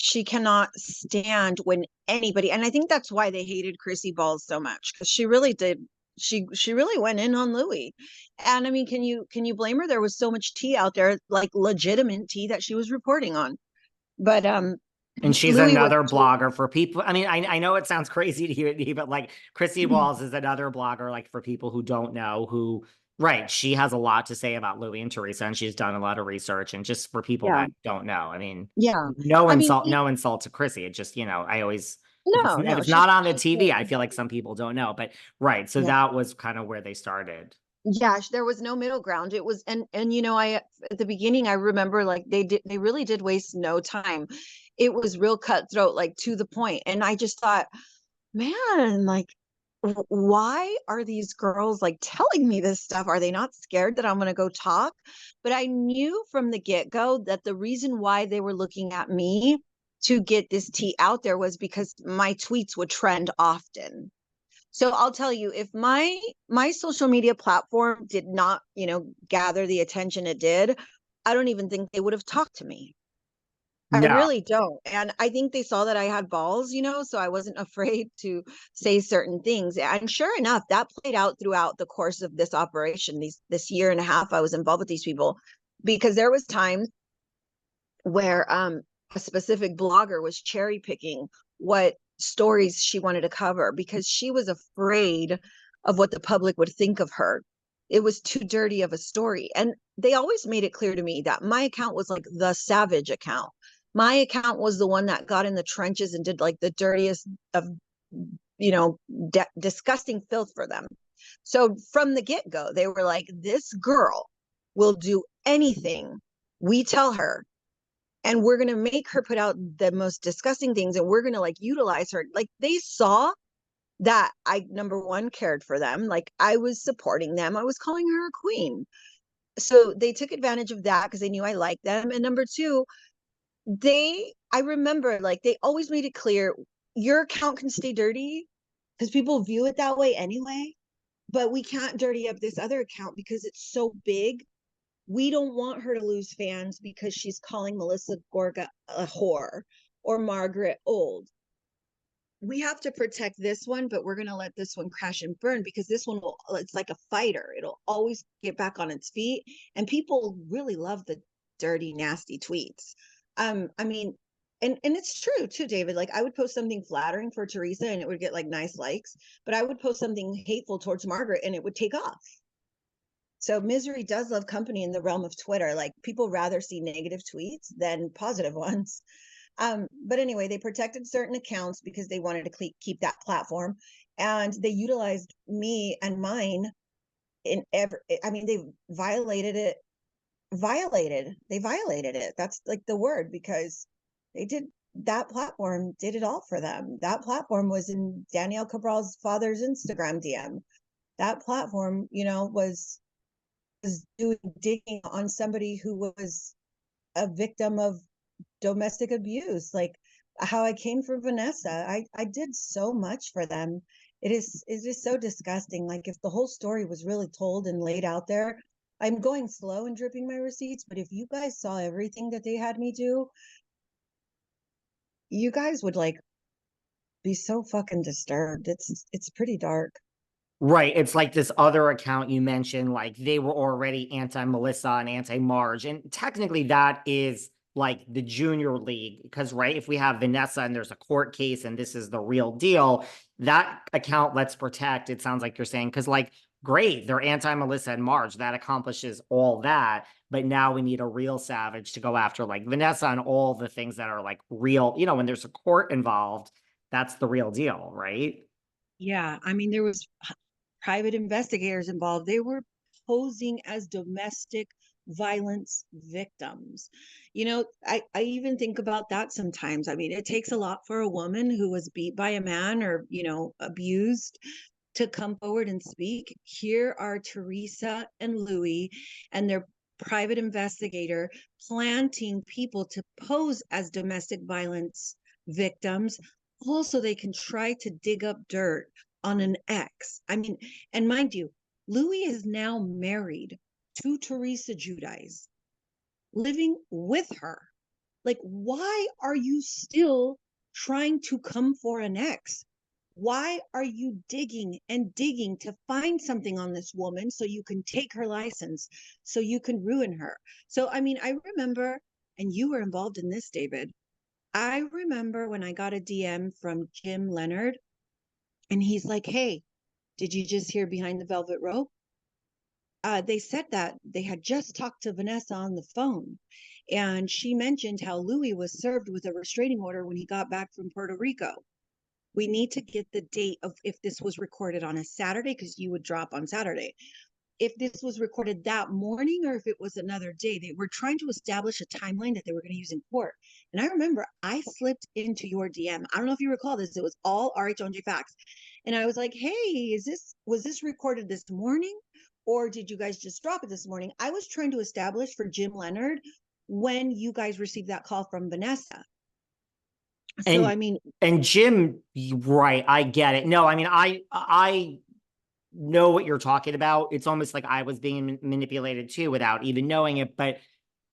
she cannot stand when anybody, and I think that's why they hated Chrissy Balls so much, because she really did. She really went in on Louis. And I mean, can you blame her? There was so much tea out there, like legitimate tea that she was reporting on. But And she's Louis was another blogger for people. I mean, I know it sounds crazy to you, but like Chrissy Walls is another blogger, like for people who don't know, who, right, she has a lot to say about Louis and Teresa, and she's done a lot of research. And just for people yeah, that don't know, I mean, yeah. no I mean, insult, no insult to Chrissy. It just, I always, no, if no, it's not on the she's TV, I great. feel like some people don't know. But right, so Yeah. that was kind of where they started. Yeah, there was no middle ground. It was, and I at the beginning I remember, like, they really did waste no time. It was real cutthroat, like to the point. And I just thought, man, like, why are these girls like telling me this stuff? Are they not scared that I'm going to go talk? But I knew from the get-go that the reason why they were looking at me to get this tea out there was because my tweets would trend often. So I'll tell you, if my social media platform did not, gather the attention it did, I don't even think they would have talked to me. I No. really don't. And I think they saw that I had balls, so I wasn't afraid to say certain things. And sure enough, that played out throughout the course of this operation, this year and a half I was involved with these people, because there was times where a specific blogger was cherry picking what stories she wanted to cover because she was afraid of what the public would think of her. It was too dirty of a story. And they always made it clear to me that my account was like the savage account. My account was the one that got in the trenches and did like the dirtiest of, disgusting filth for them. So from the get go, they were like, this girl will do anything we tell her, and we're going to make her put out the most disgusting things, and we're going to like utilize her. Like, they saw that I, number one, cared for them, like I was supporting them, I was calling her a queen. So they took advantage of that because they knew I liked them. And number two, I remember, like, they always made it clear, your account can stay dirty because people view it that way anyway, but we can't dirty up this other account because it's so big. We don't want her to lose fans because she's calling Melissa Gorga a whore or Margaret old. We have to protect this one, but we're going to let this one crash and burn because this one it's like a fighter. It'll always get back on its feet. And people really love the dirty, nasty tweets. I mean, and it's true too, David. Like, I would post something flattering for Teresa and it would get like nice likes, but I would post something hateful towards Margaret and it would take off. So misery does love company in the realm of Twitter. Like, people rather see negative tweets than positive ones. But anyway, they protected certain accounts because they wanted to keep that platform, and they utilized me and mine in every. I mean, they violated it. They violated it. That's like the word, because they did. That platform did it all for them. That platform was in Danielle Cabral's father's Instagram DM. That platform, was doing digging on somebody who was a victim of domestic abuse, like how I came for Vanessa. I did so much for them. It's just so disgusting. Like, if the whole story was really told and laid out there, I'm going slow and dripping my receipts, but if you guys saw everything that they had me do, you guys would like be so fucking disturbed. It's pretty dark. Right. It's like this other account you mentioned, like they were already anti Melissa and anti Marge. And technically, that is like the junior league. Because, right, if we have Vanessa and there's a court case and this is the real deal, that account let's protect. It sounds like you're saying, because, like, great, they're anti Melissa and Marge. That accomplishes all that. But now we need a real savage to go after, like, Vanessa and all the things that are like real. When there's a court involved, that's the real deal, right? Yeah, I mean, there was private investigators involved. They were posing as domestic violence victims. I even think about that sometimes. I mean, it takes a lot for a woman who was beat by a man or, abused, to come forward and speak. Here are Teresa and Louis and their private investigator planting people to pose as domestic violence victims. Also, they can try to dig up dirt on an ex. I mean, and mind you, Louis is now married to Teresa Giudice, living with her. Like, why are you still trying to come for an ex? Why are you digging and digging to find something on this woman so you can take her license, so you can ruin her? So, I mean, I remember, and you were involved in this, David. I remember when I got a DM from Jim Leonard, and he's like, "Hey, did you just hear Behind the Velvet Rope?" They said that they had just talked to Vanessa on the phone, and she mentioned how Louis was served with a restraining order when he got back from Puerto Rico. We need to get the date of if this was recorded on a Saturday, because you would drop on Saturday. If this was recorded that morning or if it was another day. They were trying to establish a timeline that they were going to use in court. And I remember I slipped into your DM. I don't know if you recall this. It was all RHONJ facts. And I was like, "Hey, was this recorded this morning? Or did you guys just drop it this morning?" I was trying to establish for Jim Leonard when you guys received that call from Vanessa. So, And I mean, Jim, right, I get it. No, I mean, I know what you're talking about. It's almost like I was being manipulated too without even knowing it. But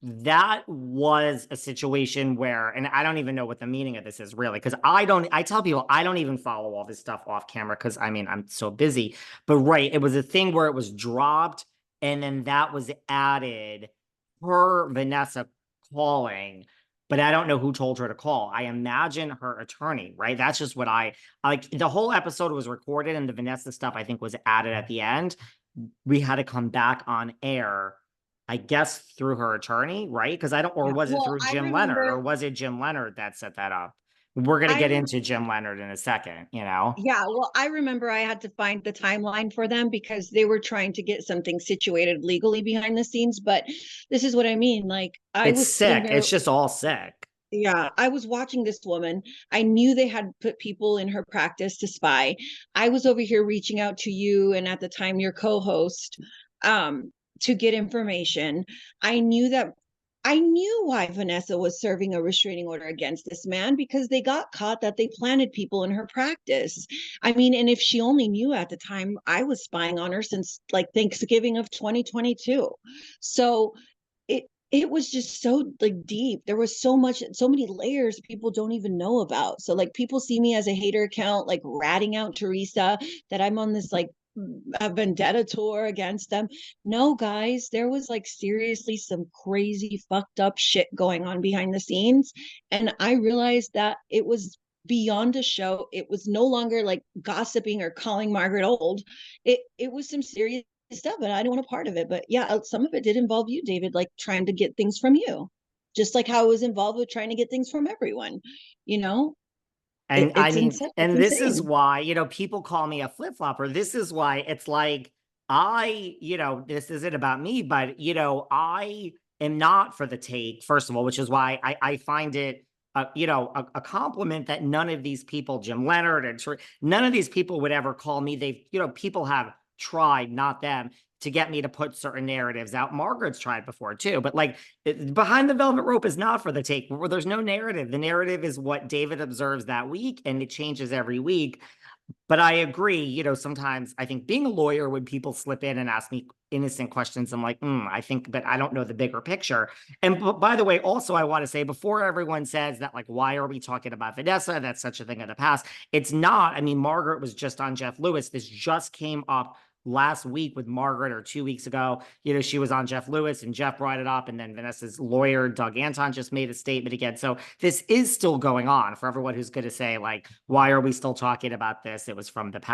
that was a situation where, and I don't even know what the meaning of this is really, because I tell people I don't even follow all this stuff off camera because I mean, I'm so busy. But right, it was a thing where it was dropped and then that was added per Vanessa calling. But I don't know who told her to call. I imagine her attorney, right? That's just what I like. The whole episode was recorded and the Vanessa stuff I think was added at the end. We had to come back on air, I guess, through her attorney, right? Because I don't, or yeah. was it Well, through I Jim Leonard, or remember, was it Jim Leonard that set that up? We're gonna I get remember into Jim Leonard in a second, you know? Yeah, well, I remember I had to find the timeline for them because they were trying to get something situated legally behind the scenes. But this is what I mean. Like, I It's was sitting sick. there, It's just all sick. yeah, I was watching this woman. I knew they had put people in her practice to spy. I was over here reaching out to you and at the time your co-host to get information. I knew that I knew why Vanessa was serving a restraining order against this man because they got caught that they planted people in her practice. I mean, and if she only knew at the time, I was spying on her since like Thanksgiving of 2022. So it was just so like deep. There was so much, so many layers people don't even know about. So like people see me as a hater account, like ratting out Teresa, that I'm on this like a vendetta tour against them. No, guys, there was like seriously some crazy fucked up shit going on behind the scenes. And I realized that it was beyond a show. It was no longer like gossiping or calling Margaret old. It was some serious stuff, and I didn't want a part of it. But yeah, some of it did involve you, David, like trying to get things from you, just like how I was involved with trying to get things from everyone. You know, And I it's mean, insane. It's and this is insane. why, people call me a flip-flopper. This is why it's like this isn't about me, but I am not for the take, first of all, which is why I find it a compliment that none of these people, Jim Leonard and none of these people would ever call me. They've, people have tried, not them, to get me to put certain narratives out. Margaret's tried before too, but like Behind the Velvet Rope is not for the take. Where there's no narrative. The narrative is what David observes that week, and it changes every week. But I agree, sometimes I think being a lawyer, when people slip in and ask me innocent questions, I'm like, I think, but I don't know the bigger picture. And by the way, also, I want to say before everyone says that, like, why are we talking about Vanessa? That's such a thing of the past. It's not. I mean, Margaret was just on Jeff Lewis. This just came up last week with Margaret, or 2 weeks ago. She was on Jeff Lewis and Jeff brought it up. And then Vanessa's lawyer, Doug Anton, just made a statement again. So this is still going on for everyone who's going to say, like, why are we still talking about this? It was from the past.